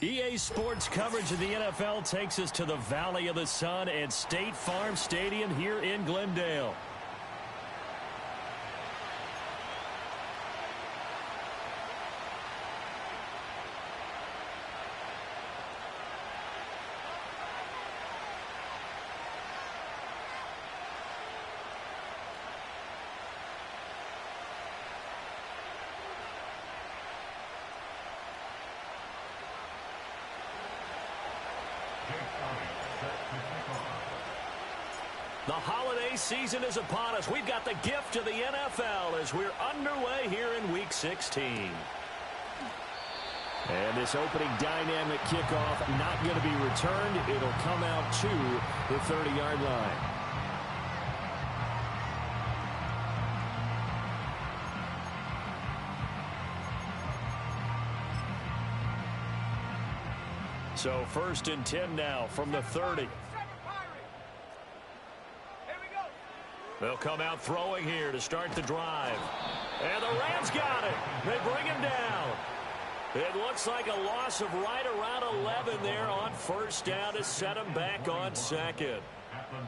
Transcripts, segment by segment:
EA Sports coverage of the NFL takes us to the Valley of the Sun and State Farm Stadium here in Glendale. The holiday season is upon us. We've got the gift of the NFL as we're underway here in Week 16. And this opening dynamic kickoff not going to be returned. It'll come out to the 30-yard line. So 1st and 10 now from the 30. They'll come out throwing here to start the drive. And the Rams got it. They bring him down. It looks like a loss of right around 11 there on 1st down to set him back on 2nd.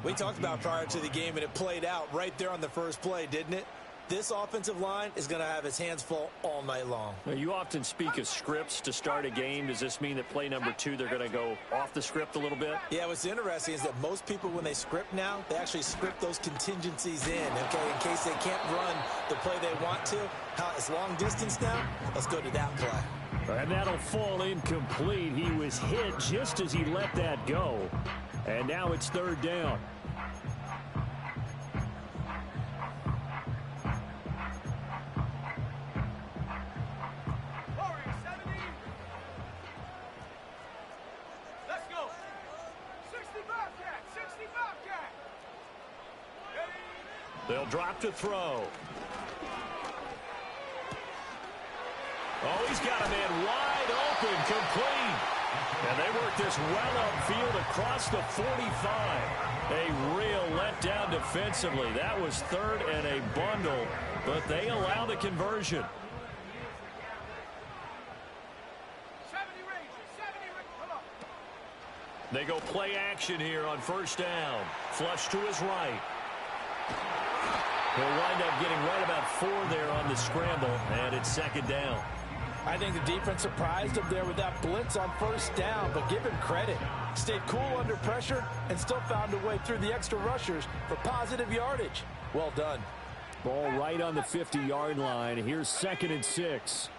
We talked about prior to the game, and it played out right there on the first play, didn't it? This offensive line is going to have his hands full all night long. Now, you often speak of scripts to start a game. Does this mean that play number 2, they're going to go off the script a little bit? Yeah, what's interesting is that most people, when they script now, they actually script those contingencies in, okay, in case they can't run the play they want to. It's long distance now. Let's go to that play. And that'll fall incomplete. He was hit just as he let that go. And now it's 3rd down. They'll drop to throw. Oh, he's got a man wide open, complete. And they work this well upfield across the 45. A real letdown defensively. That was 3rd and a bundle, but they allow the conversion. They go play action here on 1st down. Flush to his right. He'll wind up getting right about 4 there on the scramble, and it's 2nd down. I think the defense surprised him there with that blitz on 1st down, but give him credit. Stayed cool under pressure and still found a way through the extra rushers for positive yardage. Well done. Ball right on the 50-yard line. Here's 2nd and 6.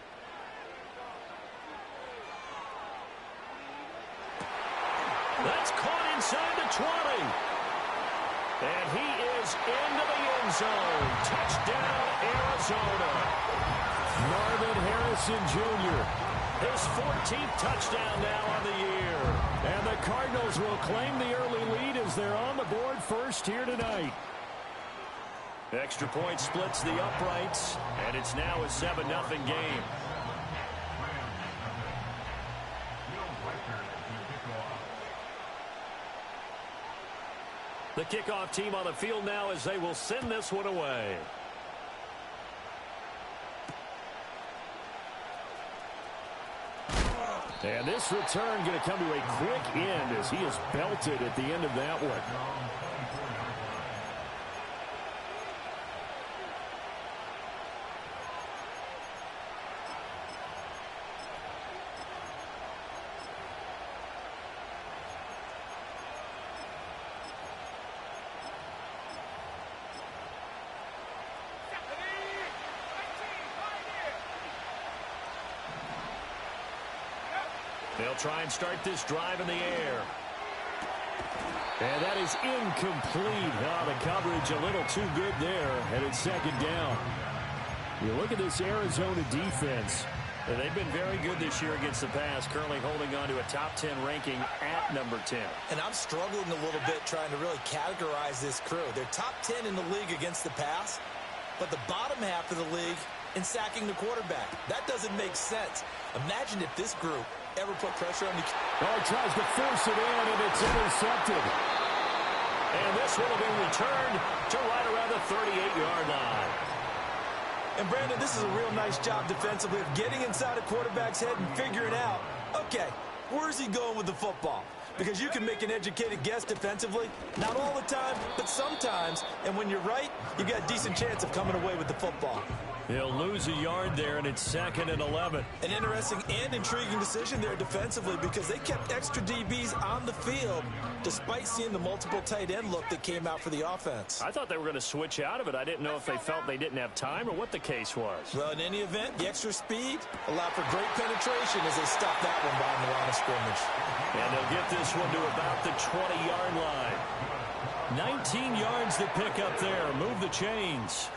That's caught inside the 20. And he is into the end zone. Touchdown, Arizona. Marvin Harrison Jr. His 14th touchdown now on the year. And the Cardinals will claim the early lead as they're on the board first here tonight. Extra point splits the uprights, and it's now a 7-0 game. The kickoff team on the field now as they will send this one away. And this return going to come to a quick end as he is belted at the end of that one. They'll try and start this drive in the air. And that is incomplete. Oh, the coverage a little too good there, and it's second down. You look at this Arizona defense. And they've been very good this year against the pass, currently holding on to a top 10 ranking at number 10. And I'm struggling a little bit trying to really categorize this crew. They're top 10 in the league against the pass, but the bottom half of the league in sacking the quarterback. That doesn't make sense. Imagine if this group ever put pressure on the... Oh, tries to force it in, and it's intercepted. And this one will be returned to right around the 38-yard line. And, Brandon, this is a real nice job defensively of getting inside a quarterback's head and figuring out, okay, where's he going with the football? Because you can make an educated guess defensively. Not all the time, but sometimes. And when you're right, you've got a decent chance of coming away with the football. He'll lose a yard there, and it's 2nd and 11. An interesting and intriguing decision there defensively because they kept extra DBs on the field despite seeing the multiple tight end look that came out for the offense. I thought they were going to switch out of it. I didn't know if they felt they didn't have time or what the case was. Well, in any event, the extra speed allowed for great penetration as they stopped that one behind the line of scrimmage. And they'll get this one to about the 20-yard line. 19 yards to pick up there. Move the chains.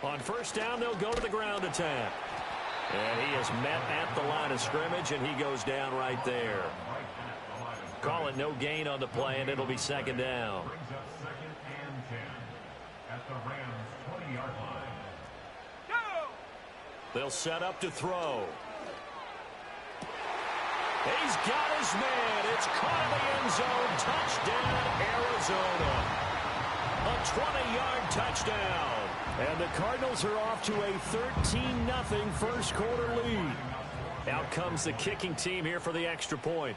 On first down, they'll go to the ground attack. And he is met at the line of scrimmage, and he goes down right there. Call it no gain on the play, and it'll be 2nd down. They'll set up to throw. He's got his man. It's caught in the end zone. Touchdown, Arizona. A 20-yard touchdown. And the Cardinals are off to a 13-0 first quarter lead. Out comes the kicking team here for the extra point.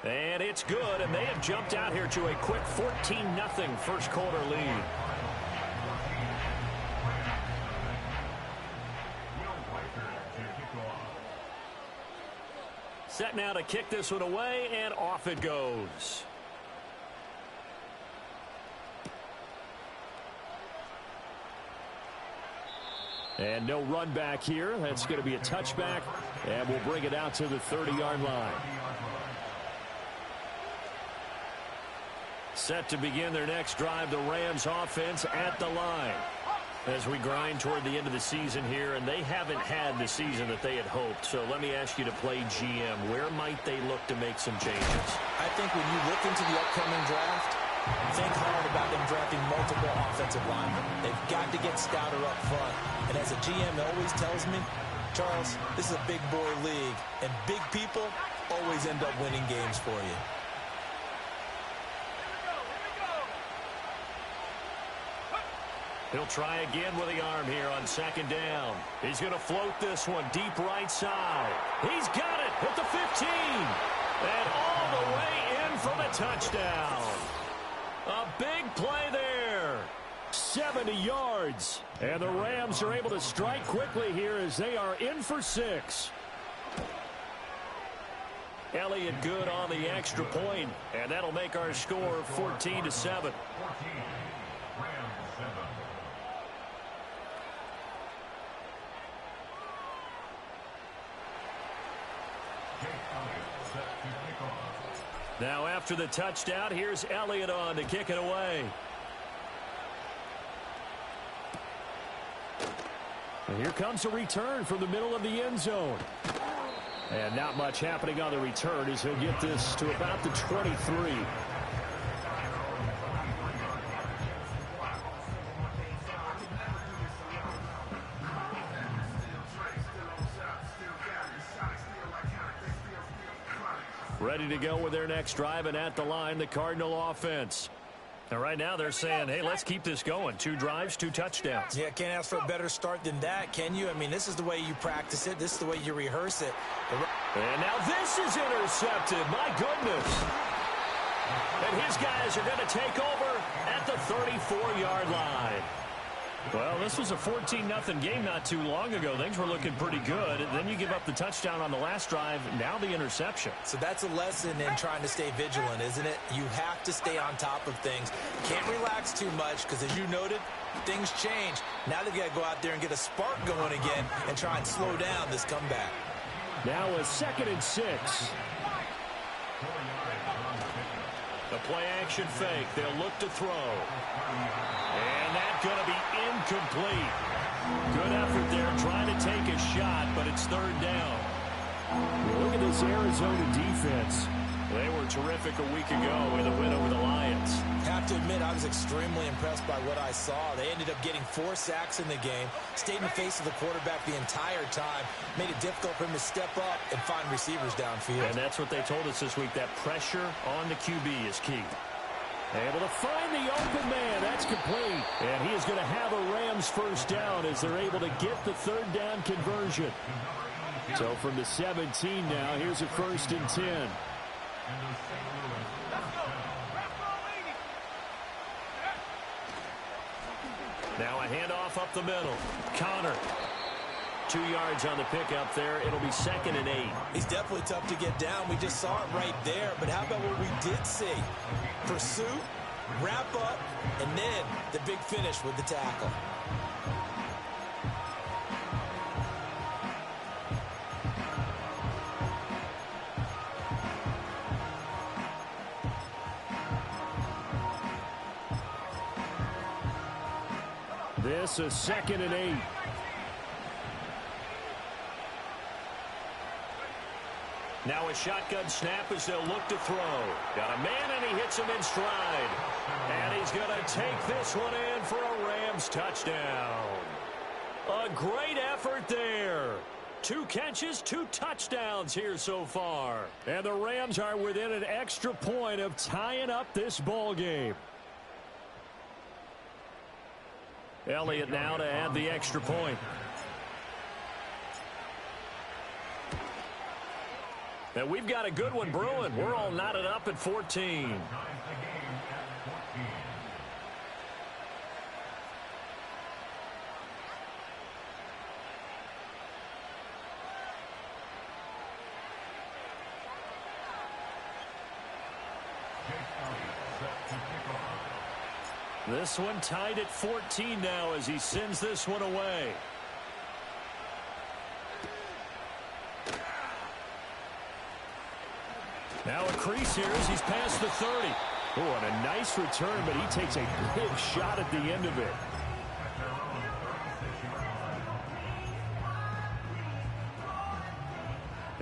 And it's good, and they have jumped out here to a quick 14-0 first quarter lead. Set now to kick this one away, and off it goes. And no run back here. That's going to be a touchback, and we'll bring it out to the 30-yard line. Set to begin their next drive, the Rams offense at the line. As we grind toward the end of the season here, and they haven't had the season that they had hoped. So let me ask you to play GM. Where might they look to make some changes? I think when you look into the upcoming draft, think hard about them drafting multiple offensive linemen. They've got to get stouter up front. And as a GM always tells me, Charles, this is a big boy league, and big people always end up winning games for you. He'll try again with the arm here on 2nd down. He's going to float this one deep right side. He's got it at the 15. And all the way in for the touchdown. A big play there. 70 yards. And the Rams are able to strike quickly here as they are in for 6. Elliott good on the extra point, and that'll make our score 14-7. Now after the touchdown, here's Elliott on to kick it away. And here comes a return from the middle of the end zone. And not much happening on the return as he'll get this to about the 23. Ready to go with their next drive, and at the line, the Cardinal offense. And right now they're saying, hey, let's keep this going. 2 drives, 2 touchdowns. Yeah, can't ask for a better start than that, can you? I mean, this is the way you practice it. This is the way you rehearse it. And now this is intercepted. My goodness. And his guys are going to take over at the 34-yard line. Well, this was a 14-0 game not too long ago. Things were looking pretty good. And then you give up the touchdown on the last drive. Now the interception. So that's a lesson in trying to stay vigilant, isn't it? You have to stay on top of things. Can't relax too much because, as you noted, things change. Now they've got to go out there and get a spark going again and try and slow down this comeback. Now a 2nd and 6. The play action fake. They'll look to throw. And that's going to be incomplete. Good effort there trying to take a shot, but it's 3rd down. Look at this Arizona defense. They were terrific a week ago in the win over the Lions. Have to admit, I was extremely impressed by what I saw. They ended up getting 4 sacks in the game, stayed in the face of the quarterback the entire time, made it difficult for him to step up and find receivers downfield. And that's what they told us this week, that pressure on the QB is key. Able to find the open man. That's complete. And he is going to have a Rams 1st down as they're able to get the 3rd down conversion. So from the 17 now, here's a 1st and 10. Now a handoff up the middle. Connor. 2 yards on the pickup there. It'll be 2nd and 8. He's definitely tough to get down. We just saw it right there. But how about what we did see? Pursuit, wrap up, and then the big finish with the tackle. This is 2nd and 8. Now a shotgun snap as they'll look to throw. Got a man and he hits him in stride. And he's going to take this one in for a Rams touchdown. A great effort there. 2 catches, 2 touchdowns here so far. And the Rams are within an extra point of tying up this ball game. Elliott now to add the extra point. And we've got a good one brewing. We're all knotted up at 14. This one tied at 14 now as he sends this one away. Now a crease here as he's past the 30. Oh, and a nice return, but he takes a big shot at the end of it.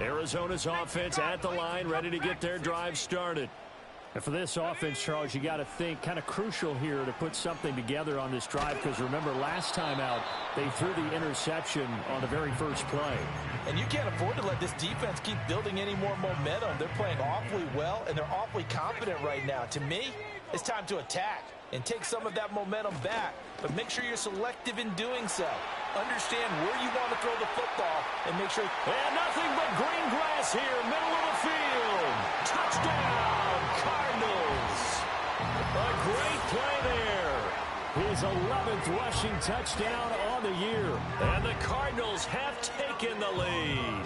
Arizona's offense at the line, ready to get their drive started. And for this offense, Charles, you got to think kind of crucial here to put something together on this drive, because remember last time out they threw the interception on the very first play. And you can't afford to let this defense keep building any more momentum. They're playing awfully well, and they're awfully confident right now. To me, it's time to attack and take some of that momentum back, but make sure you're selective in doing so. Understand where you want to throw the football and make sure. And nothing but green grass here, middle of the field. Touchdown, Cardinals. A great play there. His 11th rushing touchdown on the year. And the Cardinals have taken the lead.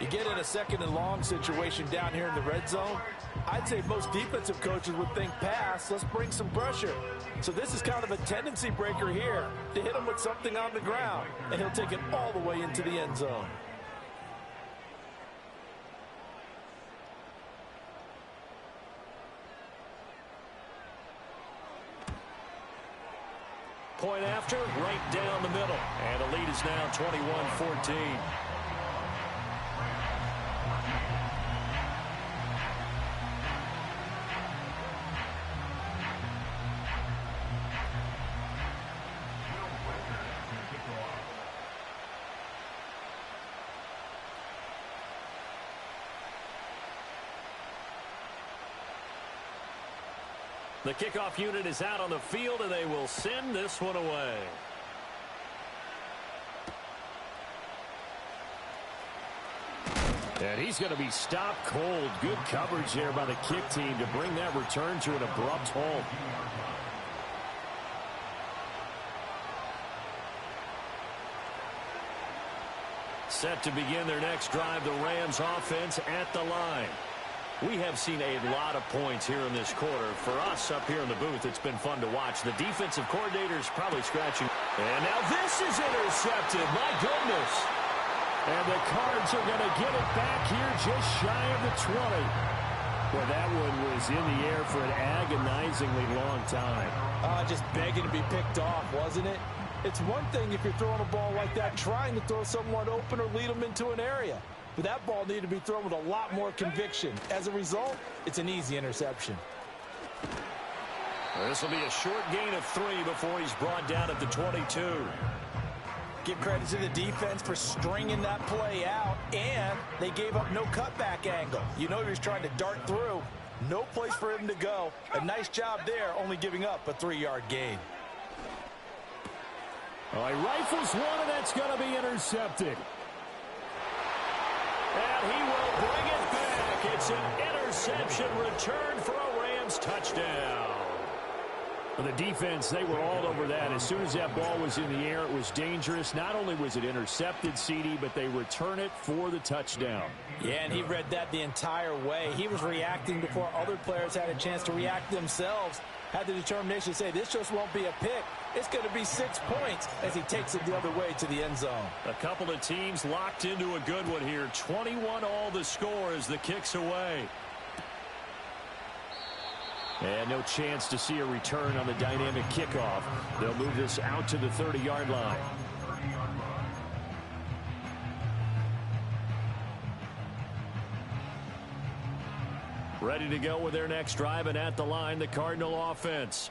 You get in a 2nd and long situation down here in the red zone, I'd say most defensive coaches would think pass, let's bring some pressure. So this is kind of a tendency breaker here to hit him with something on the ground, and he'll take it all the way into the end zone. Point after, right down the middle. And the lead is now 21-14. The kickoff unit is out on the field, and they will send this one away. And he's going to be stopped cold. Good coverage there by the kick team to bring that return to an abrupt halt. Set to begin their next drive, the Rams offense at the line. We have seen a lot of points here in this quarter. For us up here in the booth, it's been fun to watch. The defensive coordinator's probably scratching. And now this is intercepted. My goodness. And the Cards are going to get it back here just shy of the 20. Well, that one was in the air for an agonizingly long time. Just begging to be picked off, wasn't it? It's one thing if you're throwing a ball like that, trying to throw someone open or lead them into an area. But that ball needed to be thrown with a lot more conviction. As a result, it's an easy interception. This will be a short gain of 3 before he's brought down at the 22. Give credit to the defense for stringing that play out, and they gave up no cutback angle. You know he was trying to dart through. No place for him to go. A nice job there, only giving up a 3-yard gain. All right, rifles one, and that's going to be intercepted. And he will bring it back. It's an interception return for a Rams touchdown. For the defense, they were all over that. As soon as that ball was in the air, it was dangerous. Not only was it intercepted, CD, but they return it for the touchdown. Yeah, and he read that the entire way. He was reacting before other players had a chance to react themselves. Had the determination to say, this just won't be a pick. It's going to be 6 points as he takes it the other way to the end zone. A couple of teams locked into a good one here. 21 all the score as the kick's away. And no chance to see a return on the dynamic kickoff. They'll move this out to the 30-yard line. Ready to go with their next drive, and at the line, the Cardinal offense.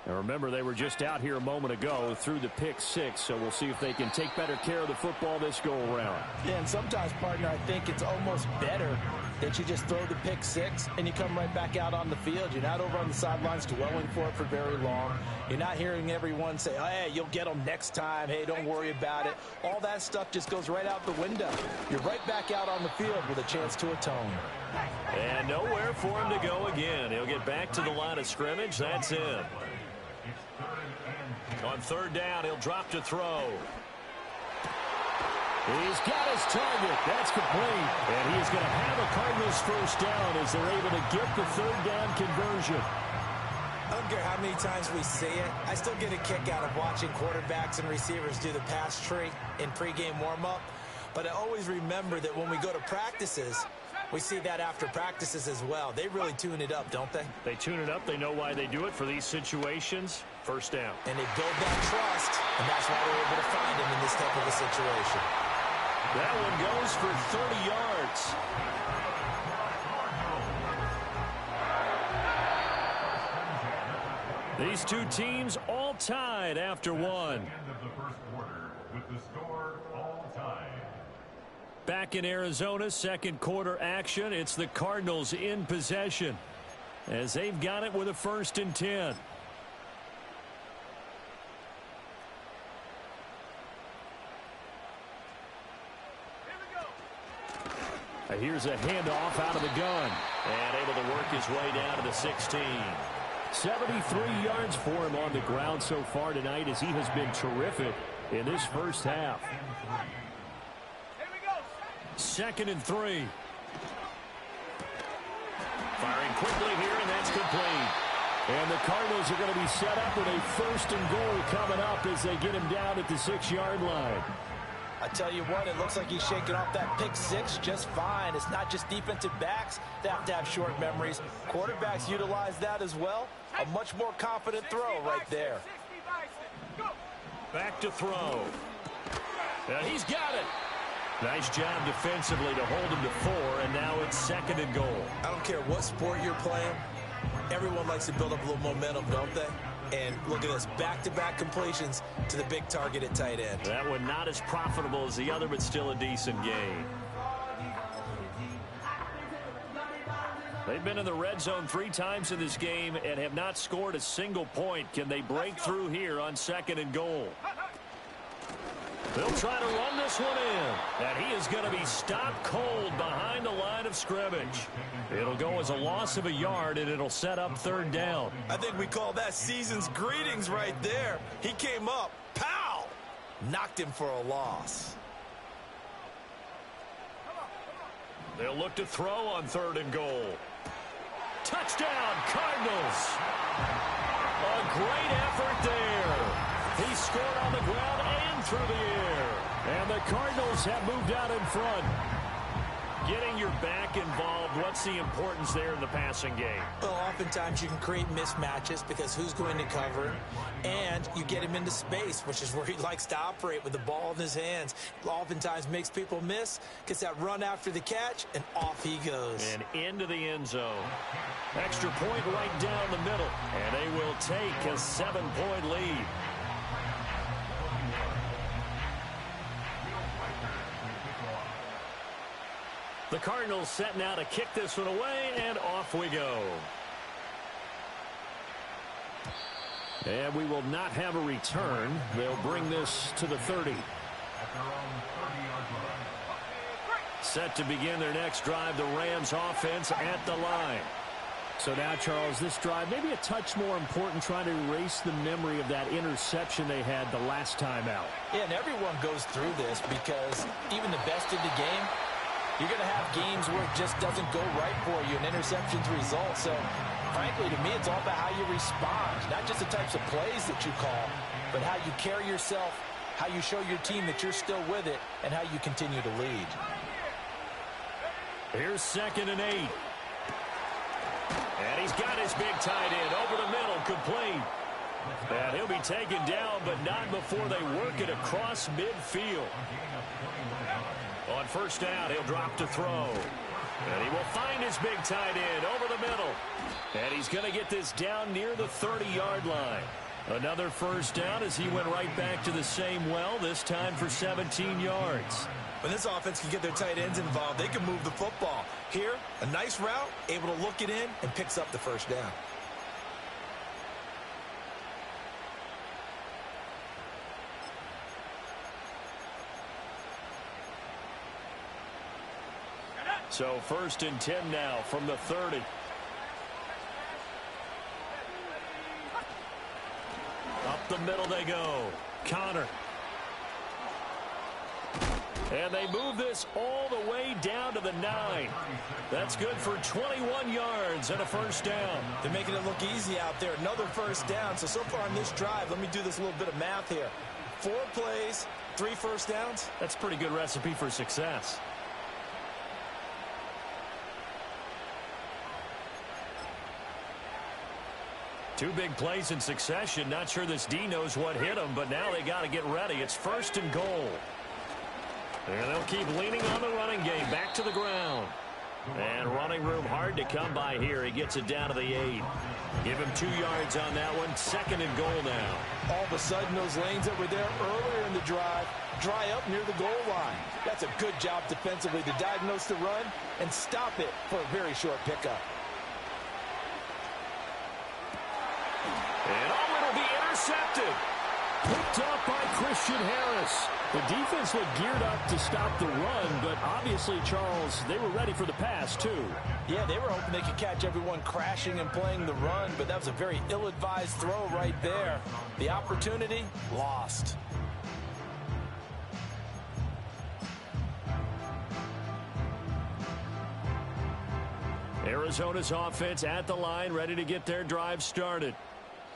And remember, they were just out here a moment ago through the pick 6, so we'll see if they can take better care of the football this go-around. Yeah, and sometimes, partner, I think it's almost better that you just throw the pick 6 and you come right back out on the field. You're not over on the sidelines dwelling for it for very long. You're not hearing everyone say, oh, hey, you'll get them next time. Hey, don't worry about it. All that stuff just goes right out the window. You're right back out on the field with a chance to atone. And nowhere for him to go again. He'll get back to the line of scrimmage. That's it. On 3rd down, he'll drop to throw. He's got his target. That's complete. And he is going to have a Cardinals first down as they're able to get the 3rd down conversion. I don't care how many times we see it. I still get a kick out of watching quarterbacks and receivers do the pass tree in pregame warm-up. But I always remember that when we go to practices, we see that after practices as well. They really tune it up, don't they? They tune it up. They know why they do it for these situations. First down. And they build that trust, and that's why they're able to find him in this type of a situation. That one goes for 30 yards. These two teams all tied after one. Back in Arizona, second quarter action. It's the Cardinals in possession as they've got it with a 1st and 10. Here's a handoff out of the gun. And able to work his way down to the 16. 73 yards for him on the ground so far tonight as he has been terrific in this first half. 2nd and 3. Firing quickly here, and that's complete. And the Cardinals are going to be set up with a 1st and goal coming up as they get him down at the 6-yard line. I tell you what, it looks like he's shaking off that pick 6 just fine. It's not just defensive backs that have to have short memories. Quarterbacks utilize that as well. A much more confident throw right there. Back to throw. And he's got it. Nice job defensively to hold him to 4, and now it's 2nd and goal. I don't care what sport you're playing. Everyone likes to build up a little momentum, don't they? And look at this, back-to-back completions to the big target at tight end. That one not as profitable as the other, but still a decent gain. They've been in the red zone 3 times in this game and have not scored a single point. Can they break through here on 2nd and goal? They'll try to run this one in. And he is going to be stopped cold behind the line of scrimmage. It'll go as a loss of a yard, and it'll set up 3rd down. I think we call that season's greetings right there. He came up, pow! Knocked him for a loss. They'll look to throw on 3rd and goal. Touchdown, Cardinals. A great effort there. He scored on the ground and through the air. And the Cardinals have moved out in front. Getting your back involved, what's the importance there in the passing game? Well, oftentimes you can create mismatches because who's going to cover, and you get him into space, which is where he likes to operate with the ball in his hands. Oftentimes makes people miss, gets that run after the catch, and off he goes. And into the end zone. Extra point right down the middle, and they will take a 7-point lead. The Cardinals set now to kick this one away, and off we go. And we will not have a return. They'll bring this to the 30. Set to begin their next drive, the Rams offense at the line. So now, Charles, this drive maybe a touch more important, trying to erase the memory of that interception they had the last time out. Yeah, and everyone goes through this because even the best of the game, you're going to have games where it just doesn't go right for you, and interceptions result. So, frankly, to me, it's all about how you respond, not just the types of plays that you call, but how you carry yourself, how you show your team that you're still with it, and how you continue to lead. Here's 2nd and 8. And he's got his big tight end over the middle, complete. And he'll be taken down, but not before they work it across midfield. On 1st down, he'll drop to throw. And he will find his big tight end over the middle. And he's going to get this down near the 30-yard line. Another 1st down as he went right back to the same well, this time for 17 yards. When this offense can get their tight ends involved, they can move the football. Here, a nice route, able to look it in, and picks up the 1st down. So 1st and 10 now from the 30. Up the middle they go. Connor. And they move this all the way down to the 9. That's good for 21 yards and a 1st down. They're making it look easy out there. Another 1st down. So far on this drive, let me do this little bit of math here. 4 plays, 3 1st downs. That's a pretty good recipe for success. Two big plays in succession. Not sure this D knows what hit him, but now they got to get ready. It's 1st and goal. And they'll keep leaning on the running game. Back to the ground. And running room hard to come by here. He gets it down to the 8. Give him 2 yards on that one. 2nd and goal now. All of a sudden, those lanes that were there earlier in the drive dry up near the goal line. That's a good job defensively to diagnose the run and stop it for a very short pickup. And it'll be intercepted. Picked up by Christian Harris. The defense looked geared up to stop the run, but obviously, Charles, they were ready for the pass, too. Yeah, they were hoping they could catch everyone crashing and playing the run, but that was a very ill-advised throw right there. The opportunity, lost. Arizona's offense at the line, ready to get their drive started.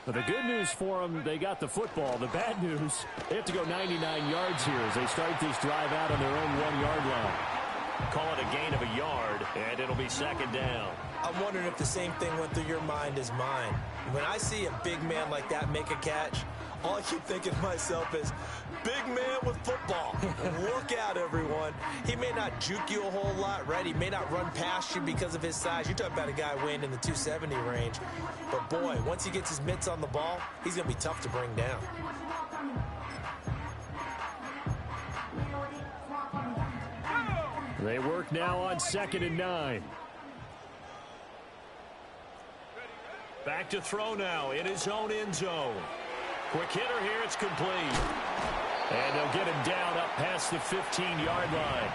But the good news for them, they got the football. The bad news, they have to go 99 yards here as they start this drive out on their own 1-yard line. Call it a gain of a yard, and it'll be 2nd down. I'm wondering if the same thing went through your mind as mine. When I see a big man like that make a catch, all I keep thinking to myself is, big man with football. Look out, everyone. He may not juke you a whole lot, right? He may not run past you because of his size. You're talking about a guy weighing in the 270 range. But, boy, once he gets his mitts on the ball, he's going to be tough to bring down. They work now on 2nd and 9. Back to throw now in his own end zone. Quick hitter here, it's complete. And they'll get him down up past the 15-yard line.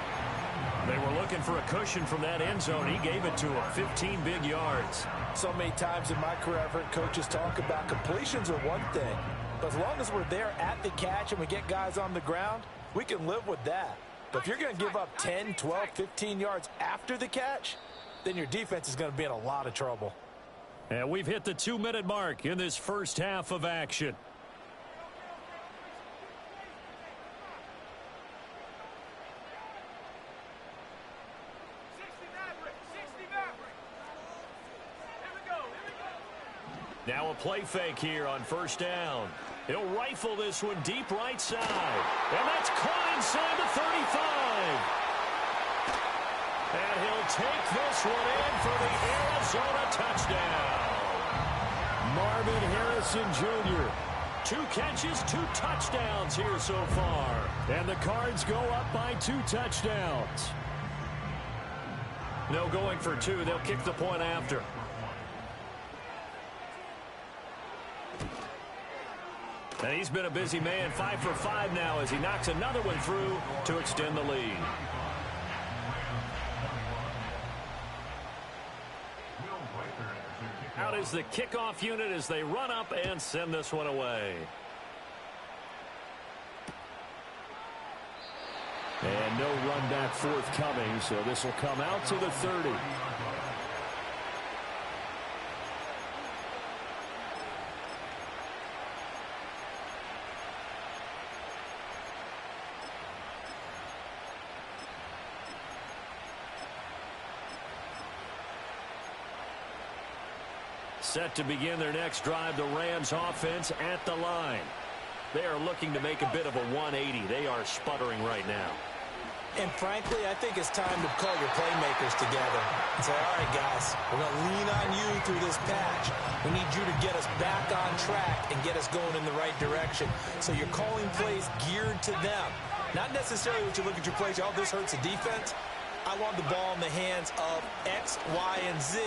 They were looking for a cushion from that end zone. He gave it to him, 15 big yards. So many times in my career, I've heard coaches talk about completions are one thing. But as long as we're there at the catch and we get guys on the ground, we can live with that. But if you're going to give up 10, 12, 15 yards after the catch, then your defense is going to be in a lot of trouble. And we've hit the 2-minute mark in this first half of action. Now a play fake here on first down. He'll rifle this one deep right side. And that's caught inside the 35. And he'll take this one in for the Arizona touchdown. Marvin Harrison Jr. 2 catches, 2 touchdowns here so far. And the Cards go up by 2 touchdowns. No going for 2. They'll kick the point after. And he's been a busy man, 5 for 5 now as he knocks another one through to extend the lead. Out is the kickoff unit as they run up and send this one away. And no run back forthcoming, so this will come out to the 30. Set to begin their next drive, the Rams offense at the line. They are looking to make a bit of a 180. They are sputtering right now. And frankly, I think it's time to call your playmakers together and say, all right, guys, we're going to lean on you through this patch. We need you to get us back on track and get us going in the right direction. So you're calling plays geared to them. Not necessarily what you look at your plays, oh, this hurts the defense. I want the ball in the hands of X, Y, and Z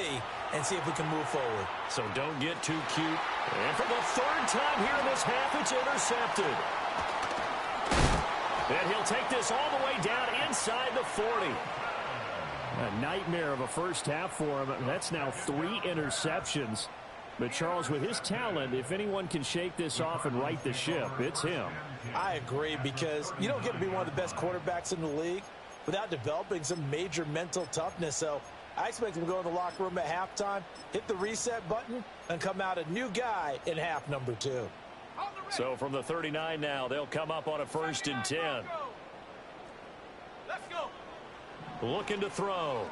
and see if we can move forward. So don't get too cute. And for the 3rd time here in this half, it's intercepted. And he'll take this all the way down inside the 40. A nightmare of a first half for him. That's now 3 interceptions. But Charles, with his talent, if anyone can shake this off and right the ship, it's him. I agree, because you don't get to be one of the best quarterbacks in the league without developing some major mental toughness. So I expect him to go in the locker room at halftime, hit the reset button, and come out a new guy in half number 2. So from the 39 now, they'll come up on a 1st and 10. Let's go. Looking to throw.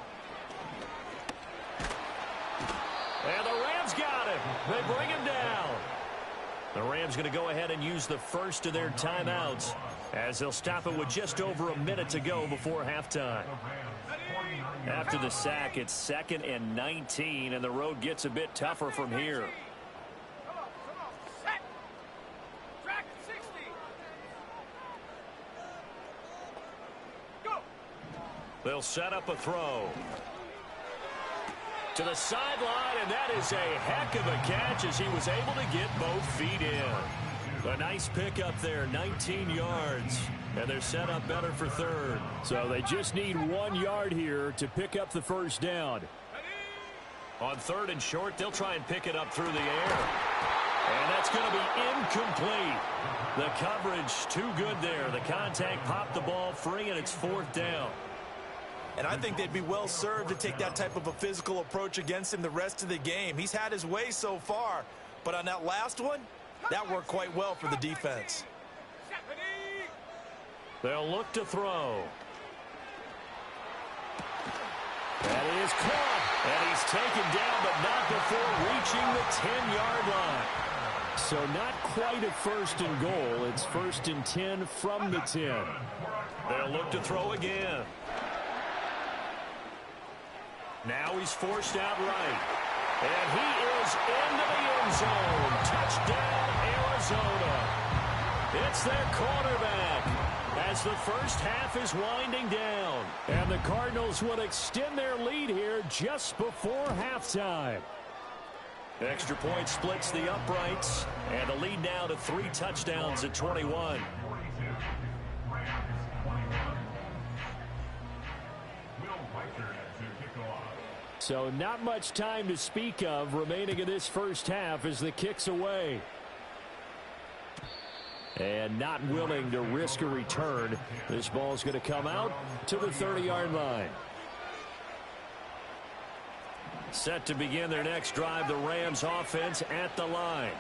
And the Rams got him. They bring him down. The Rams going to go ahead and use the first of their timeouts as they'll stop it with just over a minute to go before halftime. After the sack, it's 2nd and 19, and the road gets a bit tougher from here. Come on. Set. Track 60. Go. They'll set up a throw. To the sideline, and that is a heck of a catch as he was able to get both feet in. A nice pickup there, 19 yards. And they're set up better for 3rd. So they just need 1 yard here to pick up the first down. On 3rd and short, they'll try and pick it up through the air. And that's going to be incomplete. The coverage too good there. The contact popped the ball free, and it's 4th down. And I think they'd be well served to take that type of a physical approach against him the rest of the game. He's had his way so far, but on that last one, that worked quite well for the defense. They'll look to throw. That is caught. And he's taken down, but not before reaching the 10-yard line. So not quite a 1st and goal. It's 1st and 10 from the 10. They'll look to throw again. Now he's forced out right. And he is into the end zone. Touchdown, Arizona. It's their quarterback as the first half is winding down. And the Cardinals will extend their lead here just before halftime. Extra point splits the uprights. And the lead now to 3 touchdowns at 21. So not much time to speak of remaining in this first half as the kick's away. And not willing to risk a return. This ball's going to come out to the 30-yard line. Set to begin their next drive, the Rams offense at the line.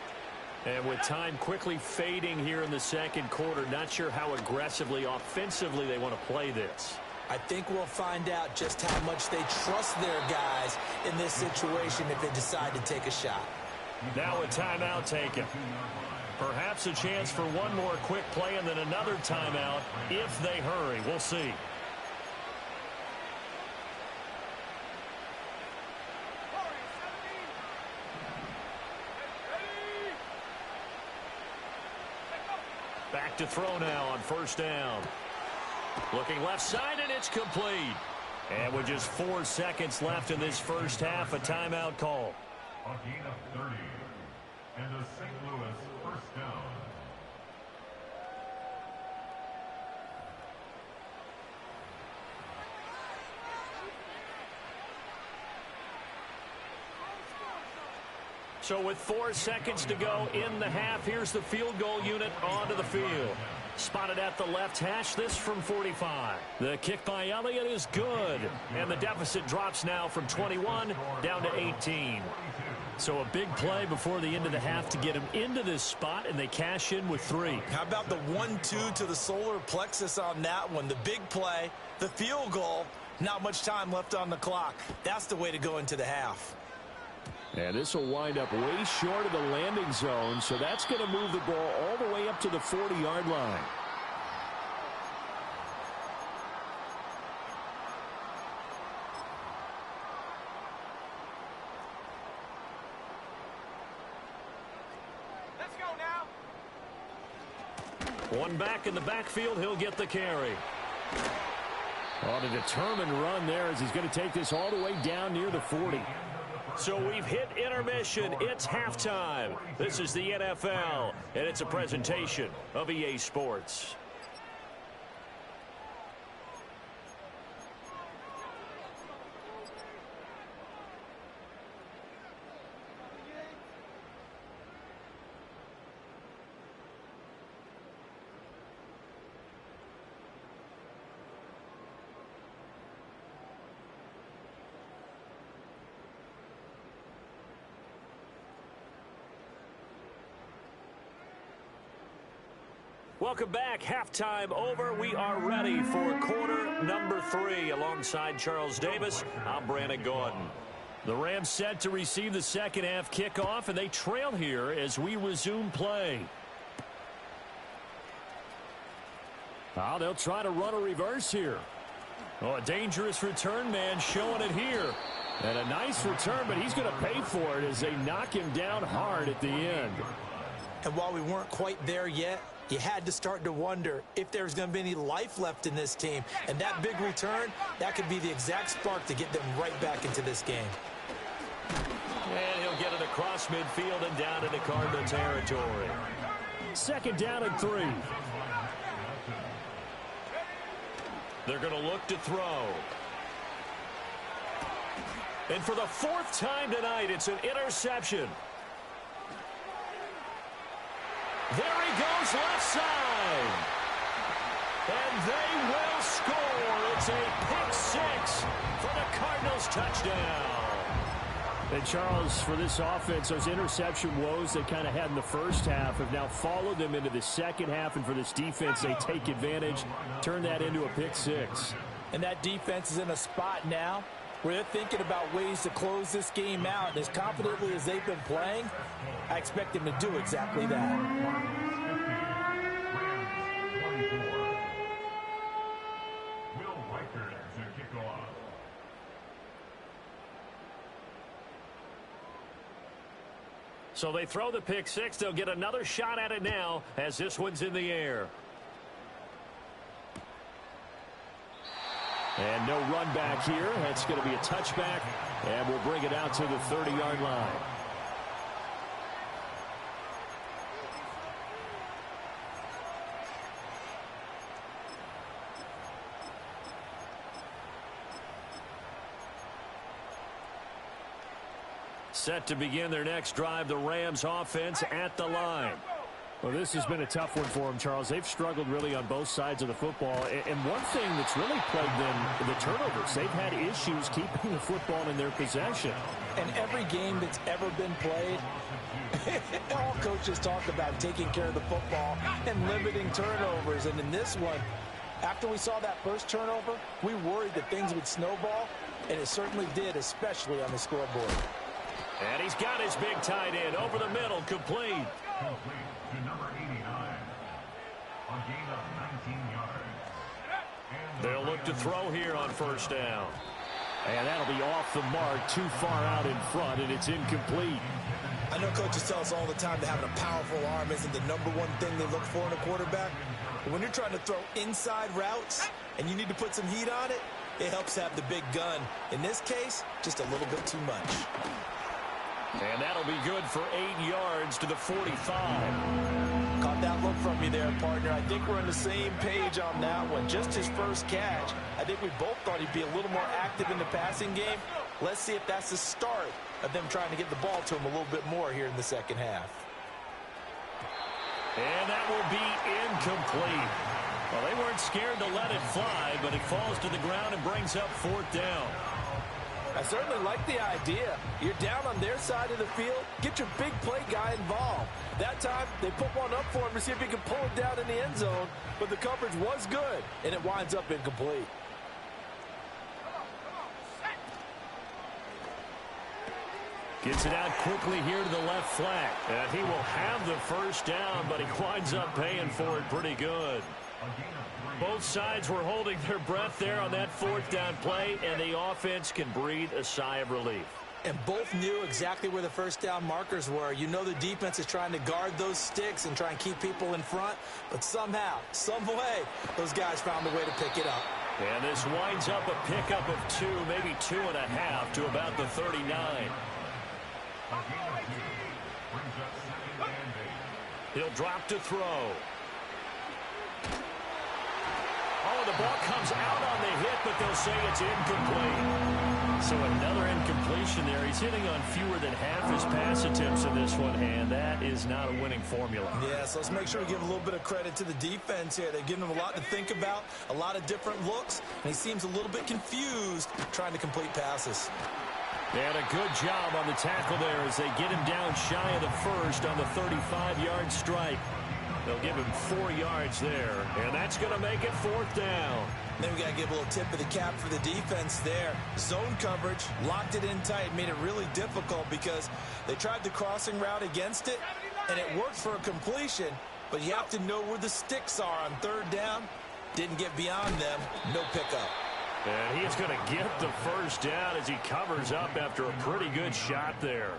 And with time quickly fading here in the second quarter, not sure how aggressively, offensively they want to play this. I think we'll find out just how much they trust their guys in this situation if they decide to take a shot. Now a timeout taken. Perhaps a chance for one more quick play and then another timeout if they hurry. We'll see. Back to throw now on first down. Looking left side, and it's complete. And with just 4 seconds left in this first half, a timeout call. A gain of 30. And a St. Louis first down. So with 4 seconds to go in the half, here's the field goal unit onto the field. Spotted at the left hash, this from 45. The kick by Elliott is good. And the deficit drops now from 21 down to 18. So a big play before the end of the half to get him into this spot, and they cash in with 3. How about the 1-2 to the solar plexus on that one? The big play, the field goal, not much time left on the clock. That's the way to go into the half. And this will wind up way short of the landing zone, so that's going to move the ball all the way up to the 40-yard line. Let's go now. One back in the backfield, he'll get the carry. On a determined run there as he's going to take this all the way down near the 40. So we've hit intermission. It's halftime. This is the NFL, and it's a presentation of EA Sports. Welcome back. Halftime over. We are ready for quarter number 3. Alongside Charles Davis, I'm Brandon Gordon. The Rams set to receive the second half kickoff, and they trail here as we resume play. Oh, they'll try to run a reverse here. Oh, a dangerous return man showing it here. And a nice return, but he's going to pay for it as they knock him down hard at the end. And while we weren't quite there yet, you had to start to wonder if there's going to be any life left in this team. And that big return, that could be the exact spark to get them right back into this game. And he'll get it across midfield and down into Cardinal territory. Second down and 3. They're going to look to throw. And for the 4th time tonight, it's an interception. There he goes left side. And they will score. It's a pick 6 for the Cardinals touchdown. And Charles, for this offense, those interception woes they kind of had in the first half have now followed them into the second half. And for this defense, they take advantage, turn that into a pick 6. And that defense is in a spot now where they're thinking about ways to close this game out. And as confidently as they've been playing, I expect them to do exactly that. So they throw the pick 6. They'll get another shot at it now as this one's in the air. And no run back here. That's going to be a touchback, and we'll bring it out to the 30-yard line. Set to begin their next drive, the Rams offense at the line. Well, this has been a tough one for them, Charles. They've struggled really on both sides of the football. And one thing that's really plagued them, the turnovers. They've had issues keeping the football in their possession. And every game that's ever been played, all coaches talk about taking care of the football and limiting turnovers. And in this one, after we saw that first turnover, we worried that things would snowball, and it certainly did, especially on the scoreboard. And he's got his big tight end over the middle, complete. Complete to number 89. A gain of 19 yards. And They'll look to throw here on first down. And that'll be off the mark, too far out in front, and it's incomplete. I know coaches tell us all the time that having a powerful arm isn't the number one thing they look for in a quarterback. But when you're trying to throw inside routes and you need to put some heat on it, it helps have the big gun. In this case, just a little bit too much. And that'll be good for 8 yards to the 45. Caught that look from you there, partner. I think we're on the same page on that one. Just his first catch. I think we both thought he'd be a little more active in the passing game. Let's see if that's the start of them trying to get the ball to him a little bit more here in the second half. And that will be incomplete. Well, they weren't scared to let it fly, but it falls to the ground and brings up fourth down. I certainly like the idea. You're down on their side of the field. Get your big play guy involved. That time, they put one up for him to see if he can pull it down in the end zone, but the coverage was good, and it winds up incomplete. Gets it out quickly here to the left flat. And he will have the first down, but he winds up paying for it pretty good. Both sides were holding their breath there on that fourth down play, and the offense can breathe a sigh of relief. And both knew exactly where the first down markers were. You know the defense is trying to guard those sticks and try and keep people in front, but somehow, some way, those guys found a way to pick it up. And this winds up a pickup of 2, maybe 2.5 to about the 39. He'll drop to throw. Oh, the ball comes out on the hit, but they'll say it's incomplete. So another incompletion there. He's hitting on fewer than half his pass attempts in this one, and that is not a winning formula. Yeah, so let's make sure we give a little bit of credit to the defense here. They're giving him a lot to think about, a lot of different looks, and he seems a little bit confused trying to complete passes. They had a good job on the tackle there as they get him down shy of the first on the 35-yard strike. They'll give him 4 yards there, and that's going to make it fourth down. Then we got to give a little tip of the cap for the defense there. Zone coverage, locked it in tight, made it really difficult because they tried the crossing route against it, and it worked for a completion, but you have to know where the sticks are on third down. Didn't get beyond them, no pickup. And he is going to get the first down as he covers up after a pretty good shot there.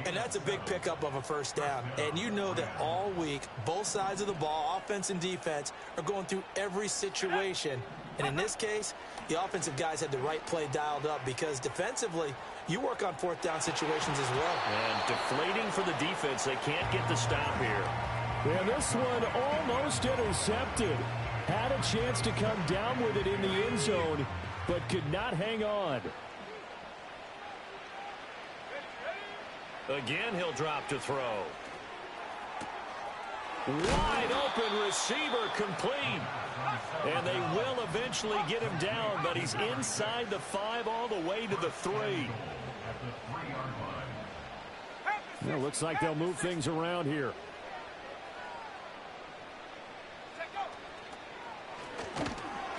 And that's a big pickup of a first down. And you know that all week, both sides of the ball, offense and defense, are going through every situation. And in this case, the offensive guys had the right play dialed up because defensively, you work on fourth down situations as well. And deflating for the defense. They can't get the stop here. And this one almost intercepted. Had a chance to come down with it in the end zone, but could not hang on. Again, he'll drop to throw. Wide open receiver complete. And they will eventually get him down, but he's inside the 5 all the way to the 3. Well, looks like they'll move things around here.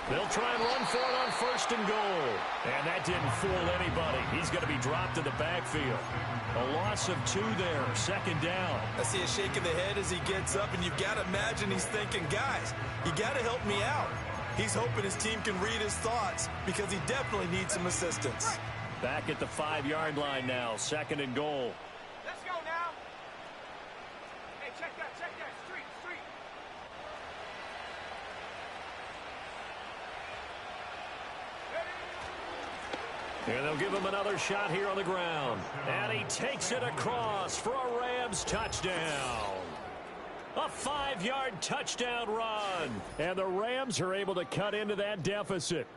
They'll try and run for it on first and goal. And that didn't fool anybody. He's going to be dropped to the backfield. A loss of 2 there, second down. I see a shake of the head as he gets up, and you've got to imagine he's thinking, guys, you got to help me out. He's hoping his team can read his thoughts because he definitely needs some assistance. Back at the 5-yard line now, second and goal. Let's go now. Hey, check that. Street. And they'll give him another shot here on the ground. And he takes it across for a Rams touchdown. A 5-yard touchdown run. And the Rams are able to cut into that deficit.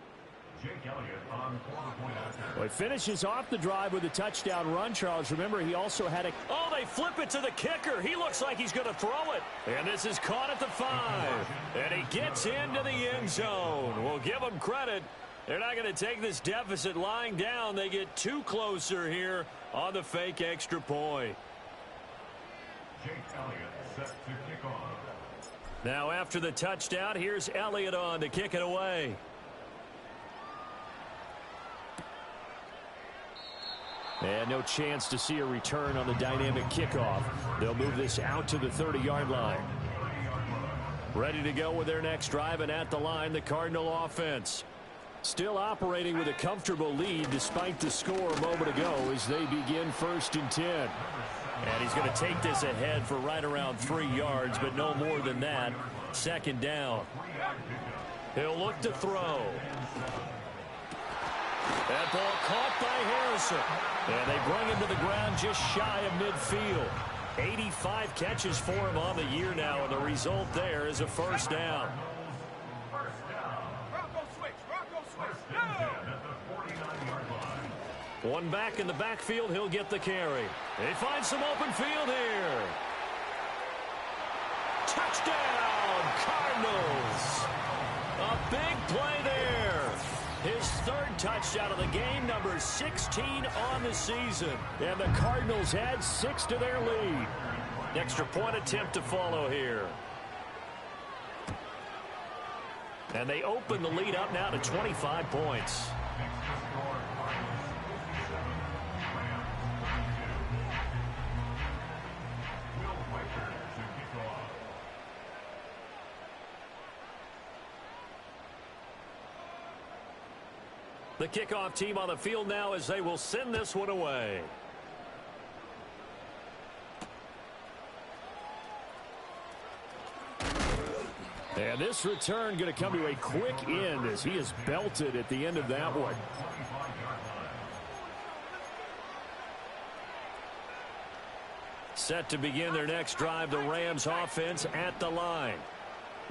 Jake Elliott on 4-point attack. Well, he finishes off the drive with a touchdown run, Charles. Remember, he also had a... Oh, they flip it to the kicker. He looks like he's going to throw it. And this is caught at the 5. And he gets into the end zone. We'll give him credit. They're not going to take this deficit lying down. They get too closer here on the fake extra point. Jake Elliott set to kick off. Now after the touchdown, here's Elliott on to kick it away. And no chance to see a return on the dynamic kickoff. They'll move this out to the 30-yard line. Ready to go with their next drive, and at the line, the Cardinal offense. Still operating with a comfortable lead despite the score a moment ago as they begin 1st and 10. And he's going to take this ahead for right around 3 yards, but no more than that. 2nd down. He'll look to throw. That ball caught by Harrison. And they bring him to the ground just shy of midfield. 85 catches for him on the year now, and the result there is a 1st down. One back in the backfield, he'll get the carry. They find some open field here. Touchdown, Cardinals. A big play there. His 3rd touchdown of the game, number 16 on the season. And the Cardinals add 6 to their lead. Extra point attempt to follow here. And they open the lead up now to 25 points. The kickoff team on the field now as they will send this one away. And this return going to come to a quick end as he is belted at the end of that one. Set to begin their next drive, the Rams offense at the line.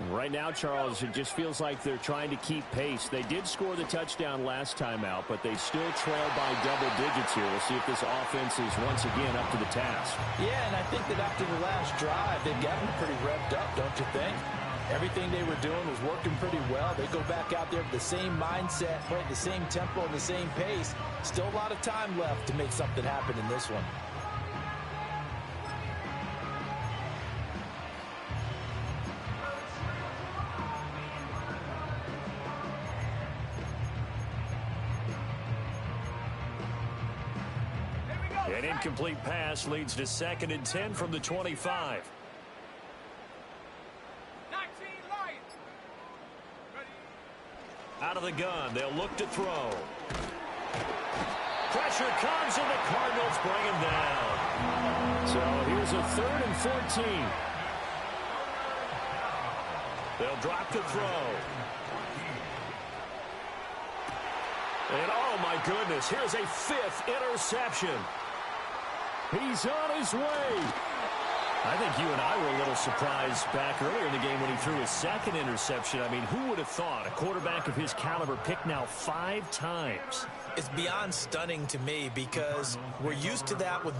Right now, Charles, it just feels like they're trying to keep pace. They did score the touchdown last time out, but they still trail by double digits here. We'll see if this offense is once again up to the task. Yeah, and I think that after the last drive, they've gotten pretty revved up, don't you think? Everything they were doing was working pretty well. They go back out there with the same mindset, play at the same tempo and the same pace. Still a lot of time left to make something happen in this one. An incomplete pass leads to 2nd and 10 from the 25. 19 Lions. Ready. Out of the gun, they'll look to throw. Pressure comes, and the Cardinals bring him down. So here's a 3rd and 14. They'll drop to throw. And oh my goodness, here's a 5th interception. He's on his way. I think you and I were a little surprised back earlier in the game when he threw his 2nd interception. I mean, who would have thought a quarterback of his caliber picked now 5 times? It's beyond stunning to me because we're used to that with maybe